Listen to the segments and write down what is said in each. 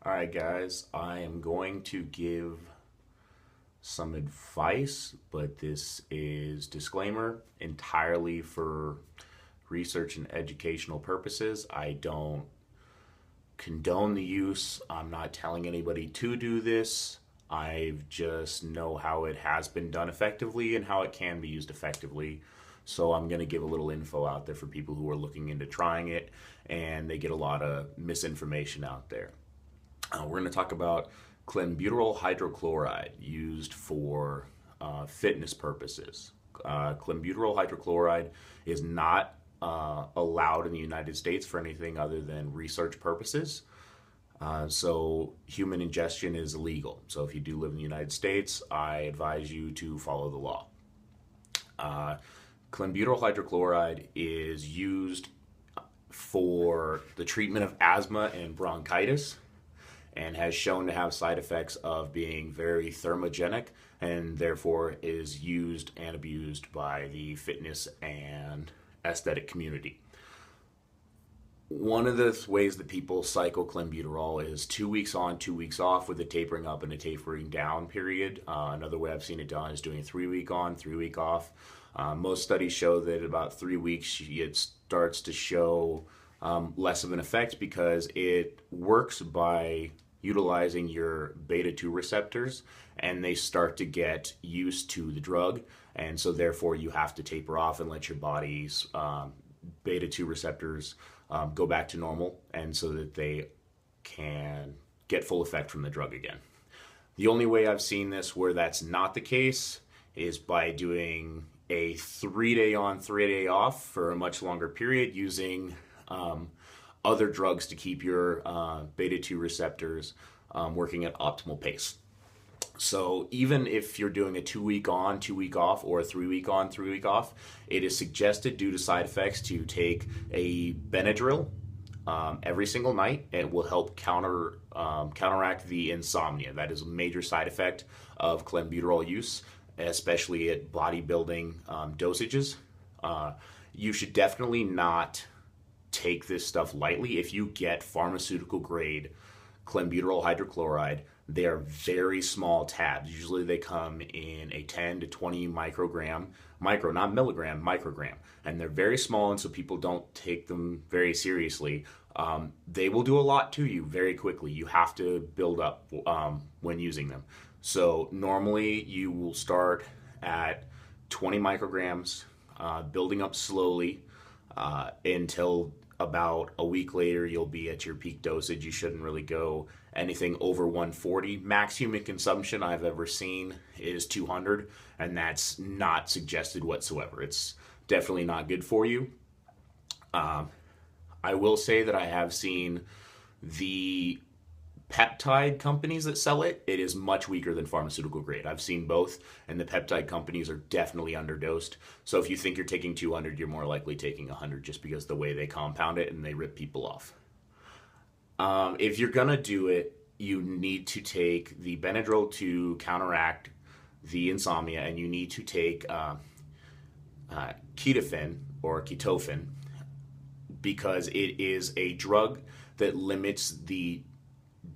Alright, guys, I am going to give some advice, but this is disclaimer entirely for research and educational purposes. I don't condone the use. I'm not telling anybody to do this. I just know how it has been done effectively and how it can be used effectively. So I'm going to give a little info out there for people who are looking into trying it, and they get a lot of misinformation out there. We're going to talk about Clenbuterol hydrochloride used for fitness purposes. Clenbuterol hydrochloride is not allowed in the United States for anything other than research purposes. So human ingestion is illegal. So if you do live in the United States, I advise you to follow the law. Clenbuterol hydrochloride is used for the treatment of asthma and bronchitis, and has shown to have side effects of being very thermogenic, and therefore is used and abused by the fitness and aesthetic community. One of the ways that people cycle clenbuterol is 2 weeks on, 2 weeks off, with a tapering up and a tapering down period. Another way I've seen it done is doing a 3 week on, 3 week off. Most studies show that about 3 weeks it starts to show less of an effect, because it works by utilizing your beta 2 receptors, and they start to get used to the drug, and so therefore you have to taper off and let your body's beta 2 receptors go back to normal, and so that they can get full effect from the drug again. The only way I've seen this where that's not the case is by doing a 3-day on, 3-day off for a much longer period, using other drugs to keep your beta 2 receptors working at optimal pace. So even if you're doing a 2 week on, 2 week off, or a 3 week on, 3 week off, it is suggested, due to side effects, to take a Benadryl every single night. It will help counteract the insomnia. That is a major side effect of clenbuterol use, especially at bodybuilding dosages. You should definitely not take this stuff lightly. If you get pharmaceutical grade clenbuterol hydrochloride, they are very small tabs. Usually they come in a 10 to 20 microgram, not milligram, microgram. And they're very small, and so people don't take them very seriously. They will do a lot to you very quickly. You have to build up when using them. So normally you will start at 20 micrograms, building up slowly until about a week later you'll be at your peak dosage. You shouldn't really go anything over 140. Max human consumption I've ever seen is 200, and that's not suggested whatsoever. It's definitely not good for you. I will say that I have seen the peptide companies that sell it. It is much weaker than pharmaceutical grade. I've seen both, and the peptide companies are definitely underdosed. So if you think you're taking 200, you're more likely taking 100, just because the way they compound it and they rip people off. If you're gonna do it, you need to take the Benadryl to counteract the insomnia, and you need to take ketofen or ketofen, because it is a drug that limits the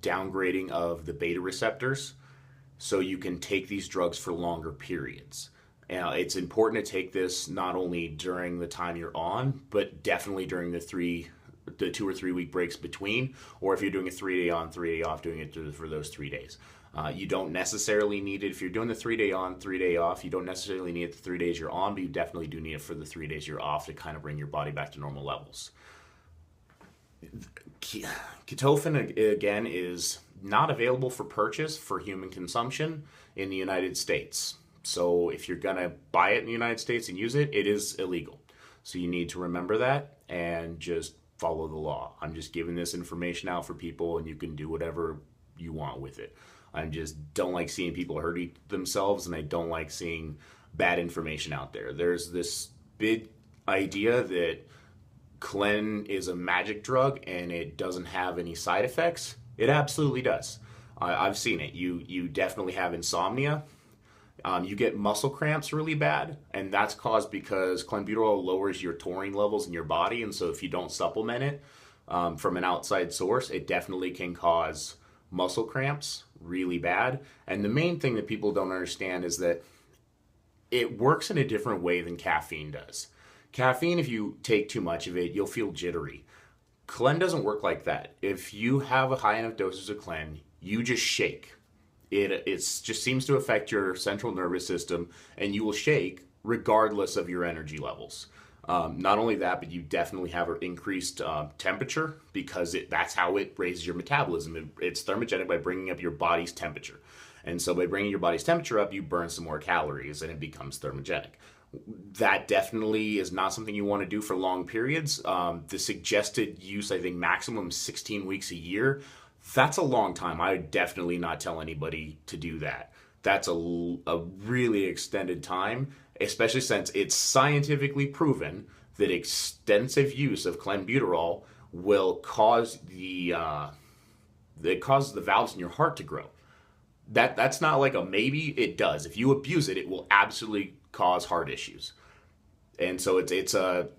downgrading of the beta receptors, so you can take these drugs for longer periods. Now, it's important to take this not only during the time you're on, but definitely during the 2 or 3 week breaks between, or if you're doing a 3-day on, 3-day off, doing it for those 3 days. You don't necessarily need it if you're doing the 3-day on, 3-day off. You don't necessarily need it the 3 days you're on, but you definitely do need it for the 3 days you're off, to kind of bring your body back to normal levels. Ketofen, again, is not available for purchase for human consumption in the United States. So if you're going to buy it in the United States and use it, it is illegal. So you need to remember that and just follow the law. I'm just giving this information out for people, and you can do whatever you want with it. I just don't like seeing people hurting themselves, and I don't like seeing bad information out there. There's this big idea that Clen is a magic drug and it doesn't have any side effects. It absolutely does. I've seen it. You definitely have insomnia. You get muscle cramps really bad, and that's caused because clenbuterol lowers your taurine levels in your body, and so if you don't supplement it from an outside source, it definitely can cause muscle cramps really bad. And the main thing that people don't understand is that it works in a different way than caffeine does. Caffeine, if you take too much of it, you'll feel jittery. Clen doesn't work like that. If you have a high enough dosage of Clen, you just shake. It just seems to affect your central nervous system, and you will shake regardless of your energy levels. Not only that, but you definitely have an increased temperature because that's how it raises your metabolism. It's thermogenic by bringing up your body's temperature. And so by bringing your body's temperature up, you burn some more calories and it becomes thermogenic. That definitely is not something you want to do for long periods. The suggested use, I think, maximum 16 weeks a year. That's a long time. I would definitely not tell anybody to do that. That's a really extended time, especially since it's scientifically proven that extensive use of Clenbuterol will cause the valves in your heart to grow. That's not like a maybe. It does. If you abuse it, it will absolutely cause heart issues. And so it's a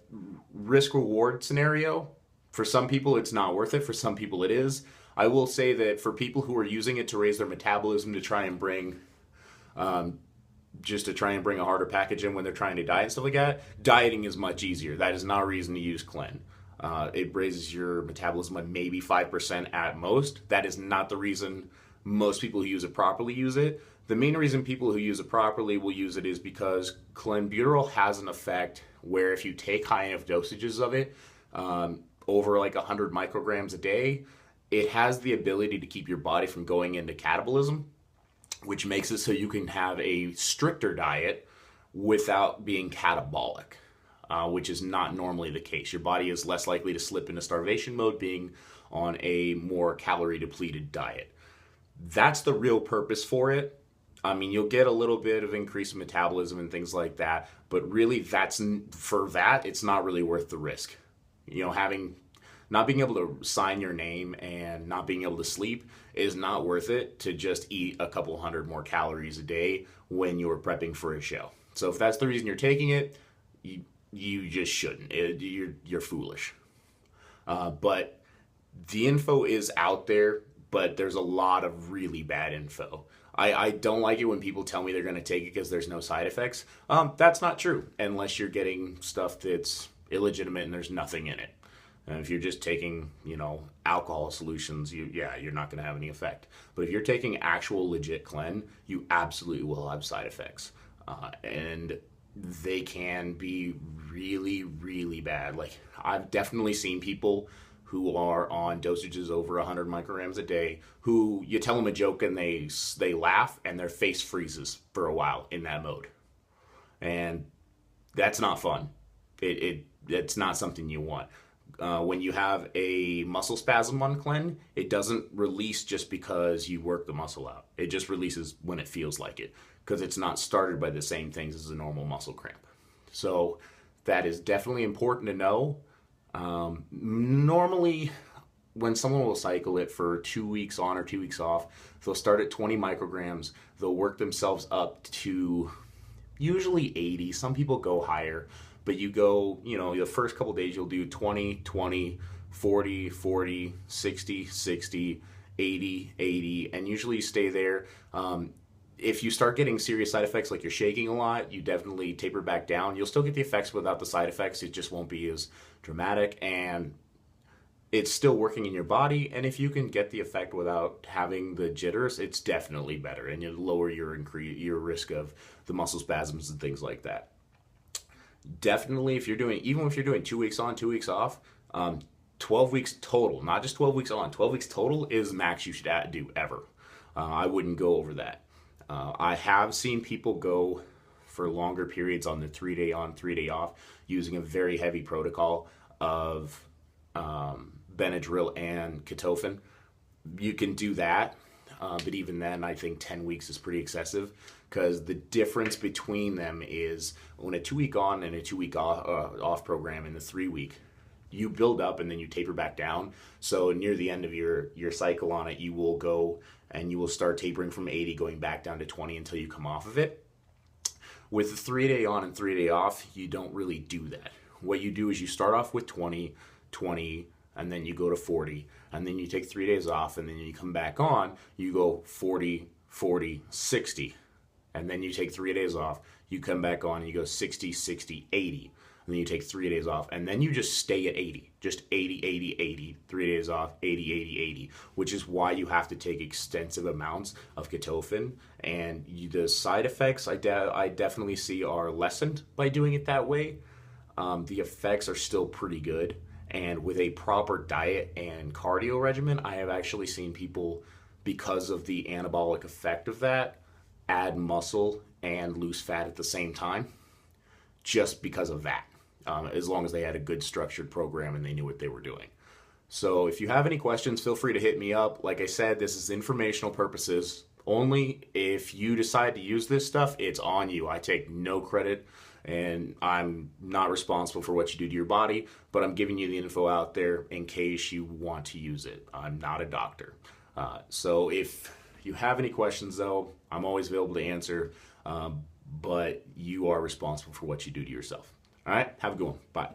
risk reward scenario. For some people, it's not worth it. For some people, it is. I will say that for people who are using it to raise their metabolism to try and bring a harder package in when they're trying to diet and stuff like that, dieting is much easier. That is not a reason to use Clen. It raises your metabolism by maybe 5% at most. That is not the reason most people who use it properly use it. The main reason people who use it properly will use it is because Clenbuterol has an effect where if you take high enough dosages of it, over like 100 micrograms a day, it has the ability to keep your body from going into catabolism, which makes it so you can have a stricter diet without being catabolic, which is not normally the case. Your body is less likely to slip into starvation mode being on a more calorie depleted diet. That's the real purpose for it. I mean, you'll get a little bit of increased metabolism and things like that, but really it's not really worth the risk. You know, not being able to sign your name and not being able to sleep is not worth it to just eat a couple hundred more calories a day when you're prepping for a show. So if that's the reason you're taking it, you just shouldn't. You're foolish. But the info is out there, but there's a lot of really bad info. I don't like it when people tell me they're going to take it because there's no side effects. That's not true unless you're getting stuff that's illegitimate and there's nothing in it. And if you're just taking, alcohol solutions, you're not going to have any effect. But if you're taking actual legit Clen, you absolutely will have side effects. And they can be really, really bad. Like, I've definitely seen people who are on dosages over 100 micrograms a day, who you tell them a joke and they laugh and their face freezes for a while in that mode. And that's not fun. It's not something you want. When you have a muscle spasm on Clen, it doesn't release just because you work the muscle out. It just releases when it feels like it, because it's not started by the same things as a normal muscle cramp. So that is definitely important to know. Normally, when someone will cycle it for 2 weeks on or 2 weeks off, they'll start at 20 micrograms. They'll work themselves up to usually 80. Some people go higher, but you go, the first couple days you'll do 20, 20, 40, 40, 60, 60, 80, 80, and usually you stay there. If you start getting serious side effects like you're shaking a lot, you definitely taper back down. You'll still get the effects without the side effects. It just won't be as dramatic, and it's still working in your body. And if you can get the effect without having the jitters, it's definitely better, and you lower your risk of the muscle spasms and things like that. Definitely, even if you're doing 2 weeks on, 2 weeks off, 12 weeks total, not just 12 weeks on, 12 weeks total is max you should do ever. I wouldn't go over that. I have seen people go for longer periods on the 3-day on, 3-day off using a very heavy protocol of Benadryl and Ketofen. You can do that, but even then I think 10 weeks is pretty excessive, because the difference between them is when a 2-week on and a 2-week off program in the 3-week, you build up and then you taper back down. So near the end of your cycle on it, you will go and you will start tapering from 80 going back down to 20 until you come off of it. With the 3-day on and 3-day off, you don't really do that. What you do is you start off with 20, 20, and then you go to 40, and then you take 3 days off, and then you come back on, you go 40, 40, 60. And then you take 3 days off, you come back on, and you go 60, 60, 80. And then you take 3 days off, and then you just stay at 80. Just 80, 80, 80. 3 days off, 80, 80, 80. Which is why you have to take extensive amounts of ketofen. And the side effects I definitely see are lessened by doing it that way. The effects are still pretty good. And with a proper diet and cardio regimen, I have actually seen people, because of the anabolic effect of that, add muscle and lose fat at the same time, just because of that, as long as they had a good structured program and they knew what they were doing. So if you have any questions, feel free to hit me up. Like I said, this is informational purposes only. If you decide to use this stuff, it's on you. I take no credit, and I'm not responsible for what you do to your body, but I'm giving you the info out there in case you want to use it. I'm not a doctor. So if you have any questions, though, I'm always available to answer, but you are responsible for what you do to yourself. All right, have a good one. Bye.